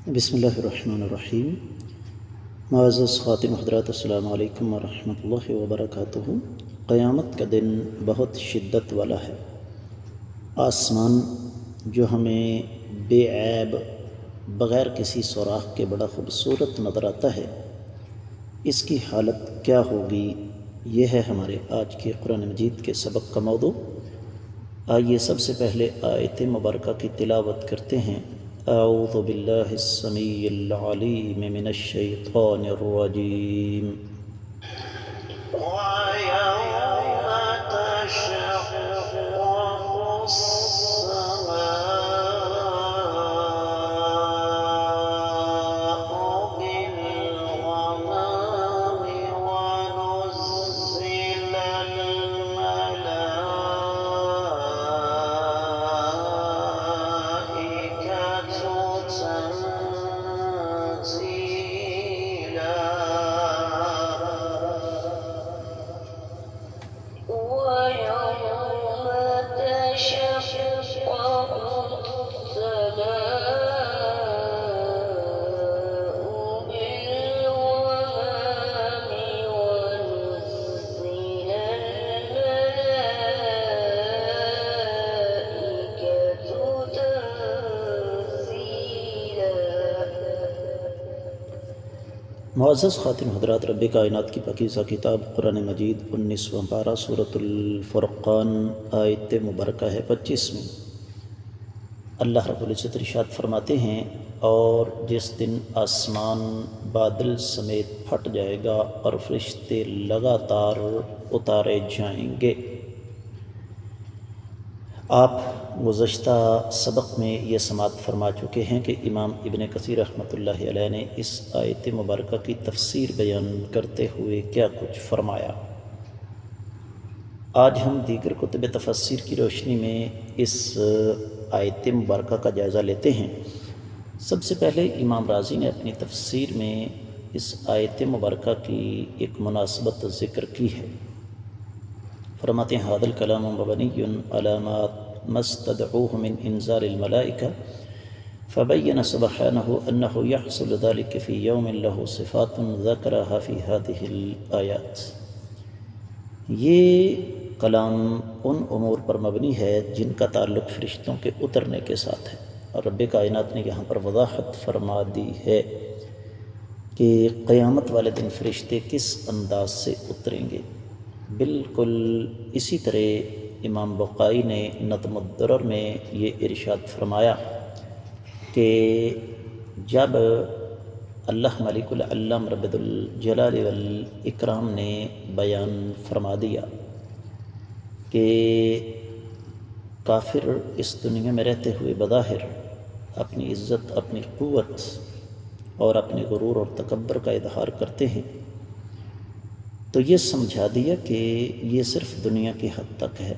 بسم اللہ الرحمن الرحیم۔ معزز خاتم حضرات، السلام علیکم ورحمۃ اللہ وبرکاتہ۔ قیامت کا دن بہت شدت والا ہے۔ آسمان جو ہمیں بے عیب بغیر کسی سوراخ کے بڑا خوبصورت نظر آتا ہے، اس کی حالت کیا ہوگی، یہ ہے ہمارے آج کے قرآن مجید کے سبق کا موضوع۔ آئیے سب سے پہلے آیت مبارکہ کی تلاوت کرتے ہیں۔ اعوذ باللہ السمیع العلیم من الشیطان الرجیم۔ وَيَوْمَ تَشَقَّقُ السَّمَاءُ بِالْغَمَامِ وَنُزِّلَ الْمَلَائِكَةُ تَنزِيلًا وَيَوْمَ تَشَقَّقُ السَّمَاءُ بِالْغَمَامِ وَنُزِّلَ الْمَلَائِكَةُ تَنزِيلًا۔ معزز خاتم حضرات، رب کائنات کی پاکیزہ کتاب قرآن مجید 19واں پارہ سورۃ الفرقان آیت مبارکہ ہے 25ویں۔ اللہ رب العزت ارشاد فرماتے ہیں، اور جس دن آسمان بادل سمیت پھٹ جائے گا اور فرشتے لگاتار اتارے جائیں گے۔ آپ گزشتہ سبق میں یہ سماعت فرما چکے ہیں کہ امام ابن کثیر رحمۃ اللہ علیہ نے اس آیت مبارکہ کی تفسیر بیان کرتے ہوئے کیا کچھ فرمایا۔ آج ہم دیگر کتب تفسیر کی روشنی میں اس آیت مبارکہ کا جائزہ لیتے ہیں۔ سب سے پہلے امام رازی نے اپنی تفسیر میں اس آیت مبارکہ کی ایک مناسبت ذکر کی ہے۔ فرماتے ہیں، هذا الكلام مبنی علی ما استدعوه من انزال الملائکہ فبین سبحانہ انہ یحصل ذلك فی یوم له صفات ذکرها فی هذه الآیات۔ یہ کلام ان امور پر مبنی ہے جن کا تعلق فرشتوں کے اترنے کے ساتھ ہے، اور رب کائنات نے یہاں پر وضاحت فرما دی ہے کہ قیامت والے دن فرشتے کس انداز سے اتریں گے۔ بالکل اسی طرح امام بقائی نے نظم الدرر میں یہ ارشاد فرمایا کہ جب اللہ ملک العلم رب الجلال والاکرام نے بیان فرما دیا کہ کافر اس دنیا میں رہتے ہوئے بظاہر اپنی عزت، اپنی قوت اور اپنے غرور اور تکبر کا اظہار کرتے ہیں، تو یہ سمجھا دیا کہ یہ صرف دنیا کی حد تک ہے،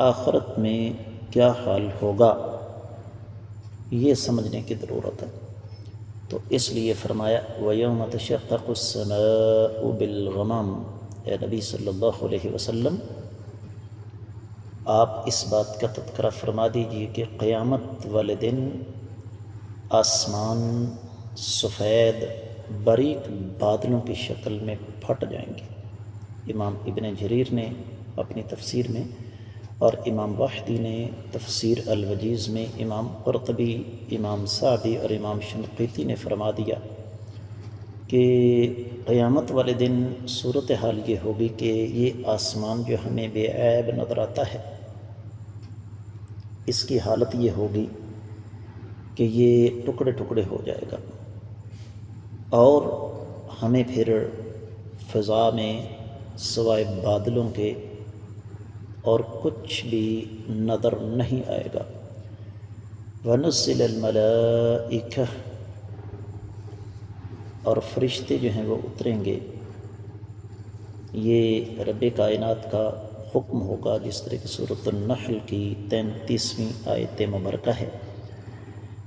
آخرت میں کیا حال ہوگا یہ سمجھنے کی ضرورت ہے۔ تو اس لیے فرمایا وَيَوْمَ تَشَقَّقُ السَّمَاءُ بِالْغَمَامِ۔ اے نبی صلی اللہ علیہ وسلم، آپ اس بات کا تذکرہ فرما دیجئے کہ قیامت والے دن آسمان سفید باریک بادلوں کی شکل میں پھٹ جائیں گے۔ امام ابن جریر نے اپنی تفسیر میں، اور امام واحدی نے تفسیر الوجیز میں، امام قرطبی، امام سعدی اور امام شنقیطی نے فرما دیا کہ قیامت والے دن صورتحال یہ ہوگی کہ یہ آسمان جو ہمیں بے عیب نظر آتا ہے، اس کی حالت یہ ہوگی کہ یہ ٹکڑے ٹکڑے ہو جائے گا، اور ہمیں پھر فضا میں سوائے بادلوں کے اور کچھ بھی نظر نہیں آئے گا۔ وَنُزِّلَ الْمَلَائِکَةُ، اور فرشتے جو ہیں وہ اتریں گے۔ یہ رب کائنات کا حکم ہوگا، جس طرح کہ سورۃ النحل کی 33ویں آیت مبارکہ ہے،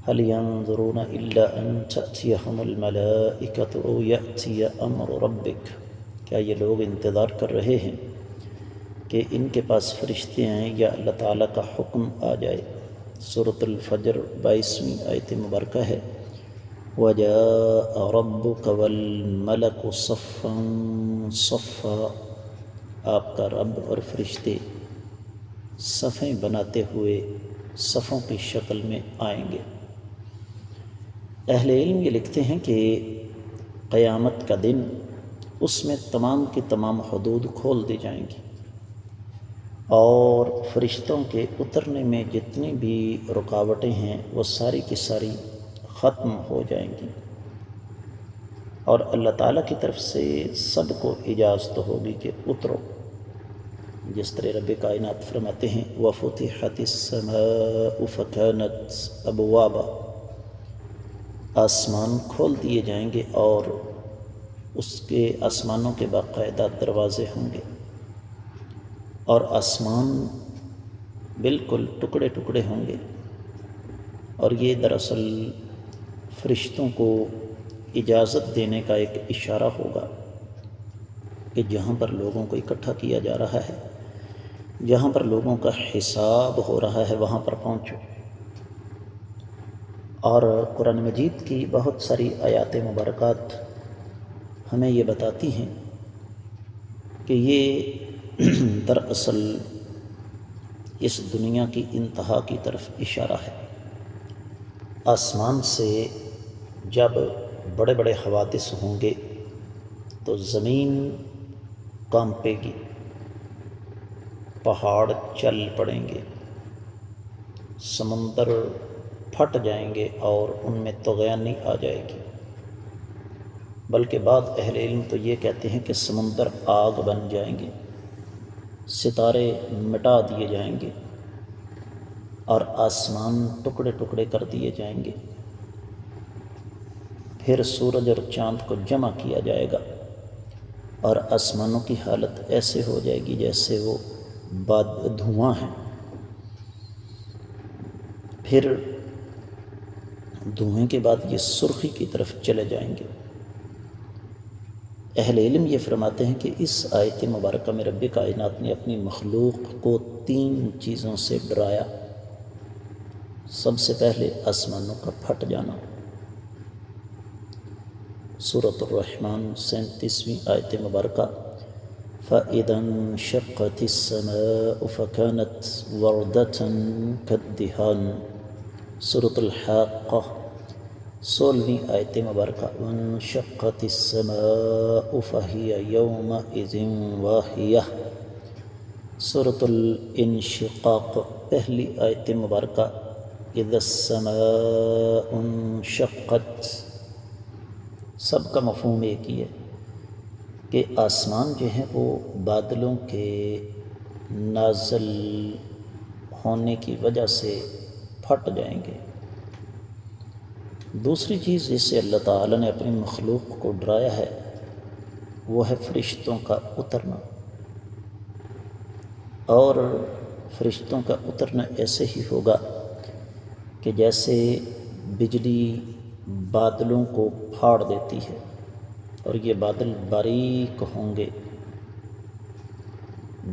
هل ينظرون إلا أن تأتيهم الملائكة أو يأتي أمر ربك۔ کیا یہ لوگ انتظار کر رہے ہیں کہ ان کے پاس فرشتے ہیں یا اللہ تعالیٰ کا حکم آ جائے۔ سورۃ الفجر 22ویں آیت مبارکہ ہے، وَجَاءَ رَبُّكَ وَالْمَلَكُ صَفًّا صَفًّا، آپ کا رب اور فرشتے صفیں بناتے ہوئے صفوں کی شکل میں آئیں گے۔ اہل علم یہ لکھتے ہیں کہ قیامت کا دن اس میں تمام کی تمام حدود کھول دی جائیں گی اور فرشتوں کے اترنے میں جتنی بھی رکاوٹیں ہیں وہ ساری کی ساری ختم ہو جائیں گی، اور اللہ تعالیٰ کی طرف سے سب کو اجازت ہوگی کہ اترو، جس طرح رب کائنات فرماتے ہیں وَفُتِحَتِ السَّمَاءُ فَكَانَتْ أَبْوَابًا، آسمان کھول دیے جائیں گے اور اس کے آسمانوں کے باقاعدہ دروازے ہوں گے، اور آسمان بالکل ٹکڑے ٹکڑے ہوں گے، اور یہ دراصل فرشتوں کو اجازت دینے کا ایک اشارہ ہوگا کہ جہاں پر لوگوں کو اکٹھا کیا جا رہا ہے، جہاں پر لوگوں کا حساب ہو رہا ہے، وہاں پر پہنچو۔ اور قرآن مجید کی بہت ساری آیات مبارکات ہمیں یہ بتاتی ہیں کہ یہ دراصل اس دنیا کی انتہا کی طرف اشارہ ہے۔ آسمان سے جب بڑے بڑے حوادث ہوں گے تو زمین کانپے گی، پہاڑ چل پڑیں گے، سمندر پھٹ جائیں گے اور ان میں طغیانی آ جائے گی، بلکہ بعض اہل علم تو یہ کہتے ہیں کہ سمندر آگ بن جائیں گے، ستارے مٹا دیے جائیں گے اور آسمان ٹکڑے ٹکڑے کر دیے جائیں گے، پھر سورج اور چاند کو جمع کیا جائے گا اور آسمانوں کی حالت ایسے ہو جائے گی جیسے وہ دھواں ہیں، پھر دھوئیں کے بعد یہ سرخی کی طرف چلے جائیں گے۔ اہل علم یہ فرماتے ہیں کہ اس آیت مبارکہ میں رب کائنات نے اپنی مخلوق کو 3 چیزوں سے ڈرایا۔ سب سے پہلے آسمانوں کا پھٹ جانا، سورۃ الرحمن 37ویں آیت مبارکہ فَإِذَا انشَقَّتِ السَّمَاءُ فَكَانَتْ وَرْدَةً كَالدِّهَانِ، سورۃ الحاقہ 16ویں آیت مبارکہ وَانشَقَّتِ السَّمَاءُ فَهِيَ يَوْمَئِذٍ وَاهِيَةٌ، سورۃ الانشقاق پہلی آیت مبارکہ اِذَا السَّمَاءُ انشَقَّتْ۔ سب کا مفہوم ایک ہی ہے کہ آسمان جو ہیں وہ بادلوں کے نازل ہونے کی وجہ سے پھٹ جائیں گے۔ دوسری چیز جس سے اللہ تعالیٰ نے اپنی مخلوق کو ڈرایا ہے وہ ہے فرشتوں کا اترنا، اور فرشتوں کا اترنا ایسے ہی ہوگا کہ جیسے بجلی بادلوں کو پھاڑ دیتی ہے، اور یہ بادل باریک ہوں گے،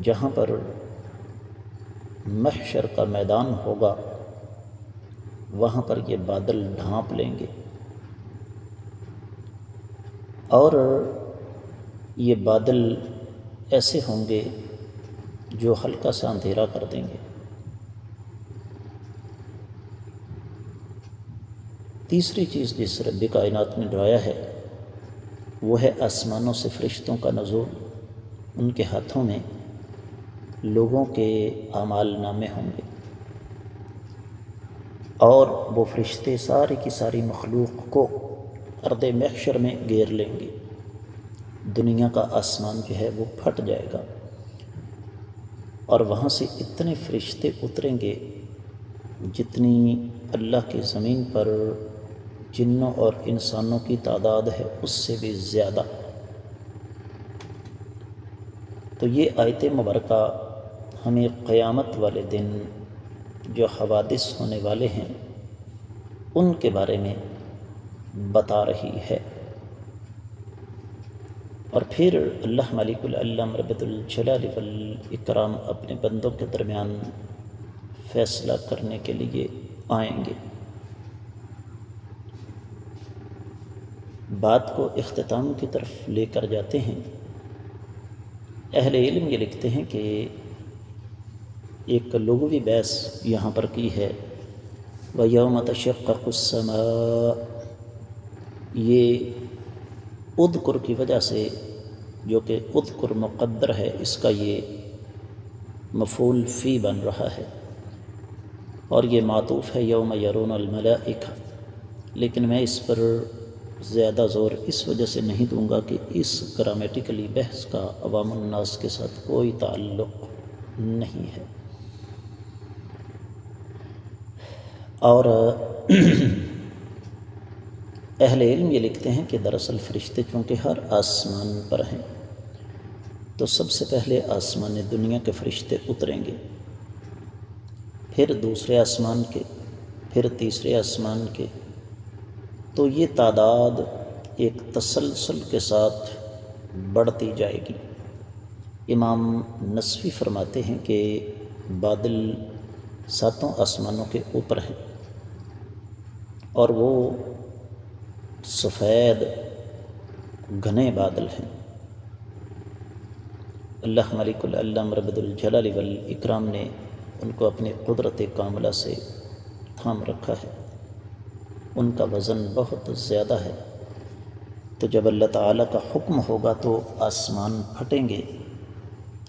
جہاں پر محشر کا میدان ہوگا وہاں پر یہ بادل ڈھانپ لیں گے، اور یہ بادل ایسے ہوں گے جو ہلکا سا اندھیرا کر دیں گے۔ تیسری چیز جس رب کائنات نے ڈرایا ہے وہ ہے آسمانوں سے فرشتوں کا نزول، ان کے ہاتھوں میں لوگوں کے اعمال نامے ہوں گے، اور وہ فرشتے ساری کی ساری مخلوق کو ارض محشر میں گھیر لیں گے، دنیا کا آسمان جو ہے وہ پھٹ جائے گا، اور وہاں سے اتنے فرشتے اتریں گے جتنی اللہ کی زمین پر جنوں اور انسانوں کی تعداد ہے اس سے بھی زیادہ۔ تو یہ آیت مبارکہ ہمیں قیامت والے دن جو حوادث ہونے والے ہیں ان کے بارے میں بتا رہی ہے، اور پھر اللہ مالک العلم رب الجلال والاکرام اپنے بندوں کے درمیان فیصلہ کرنے کے لیے آئیں گے۔ بات کو اختتام کی طرف لے کر جاتے ہیں۔ اہل علم یہ لکھتے ہیں کہ ایک لغوی بحث یہاں پر کی ہے، وَيَوْمَ تَشَقَّقُ السَّمَاءُ، یہ اذکر کی وجہ سے، جو کہ اذکر مقدر ہے، اس کا یہ مفعول فی بن رہا ہے اور یہ معطوف ہے یوم یرون الملائکہ، لیکن میں اس پر زیادہ زور اس وجہ سے نہیں دوں گا کہ اس گرامیٹیکلی بحث کا عوام الناس کے ساتھ کوئی تعلق نہیں ہے۔ اور اہل علم یہ لکھتے ہیں کہ دراصل فرشتے چونکہ ہر آسمان پر ہیں تو سب سے پہلے آسمان دنیا کے فرشتے اتریں گے، پھر دوسرے آسمان کے، پھر تیسرے آسمان کے، تو یہ تعداد ایک تسلسل کے ساتھ بڑھتی جائے گی۔ امام نصفی فرماتے ہیں کہ بادل 7 آسمانوں کے اوپر ہیں اور وہ سفید گھنے بادل ہیں۔ اللہ ملک العلم رب الجلال والاکرام نے ان کو اپنی قدرت کاملہ سے تھام رکھا ہے، ان کا وزن بہت زیادہ ہے، تو جب اللہ تعالیٰ کا حکم ہوگا تو آسمان پھٹیں گے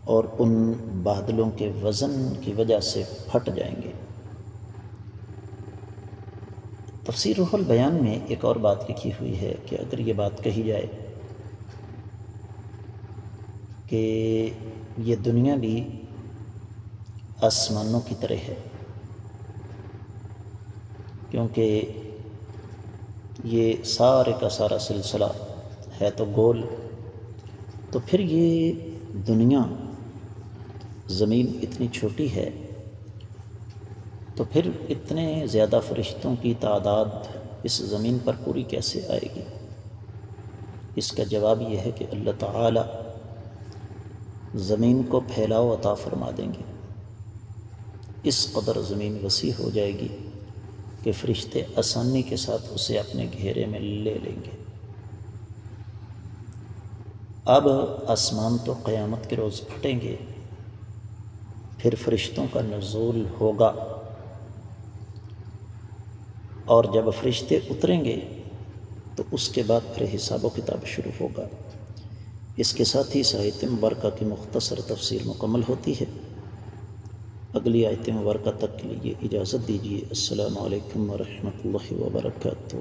اور ان بادلوں کے وزن کی وجہ سے پھٹ جائیں گے۔ تفسیر روح البیان میں ایک اور بات لکھی ہوئی ہے کہ اگر یہ بات کہی جائے کہ یہ دنیا بھی آسمانوں کی طرح ہے، کیونکہ یہ سارے کا سارا سلسلہ ہے تو گول، تو پھر یہ دنیا زمین اتنی چھوٹی ہے تو پھر اتنے زیادہ فرشتوں کی تعداد اس زمین پر پوری کیسے آئے گی؟ اس کا جواب یہ ہے کہ اللہ تعالی زمین کو پھیلاؤ عطا فرما دیں گے، اس قدر زمین وسیع ہو جائے گی کہ فرشتے آسانی کے ساتھ اسے اپنے گھیرے میں لے لیں گے۔ اب آسمان تو قیامت کے روز پھٹیں گے، پھر فرشتوں کا نزول ہوگا، اور جب فرشتے اتریں گے تو اس کے بعد پھر حساب و کتاب شروع ہوگا۔ اس کے ساتھ ہی اس آیت مبارکہ کی مختصر تفسیر مکمل ہوتی ہے۔ اگلی آیت مبارکہ تک کے لیے اجازت دیجیے۔ السلام علیکم ورحمۃ اللہ وبرکاتہ۔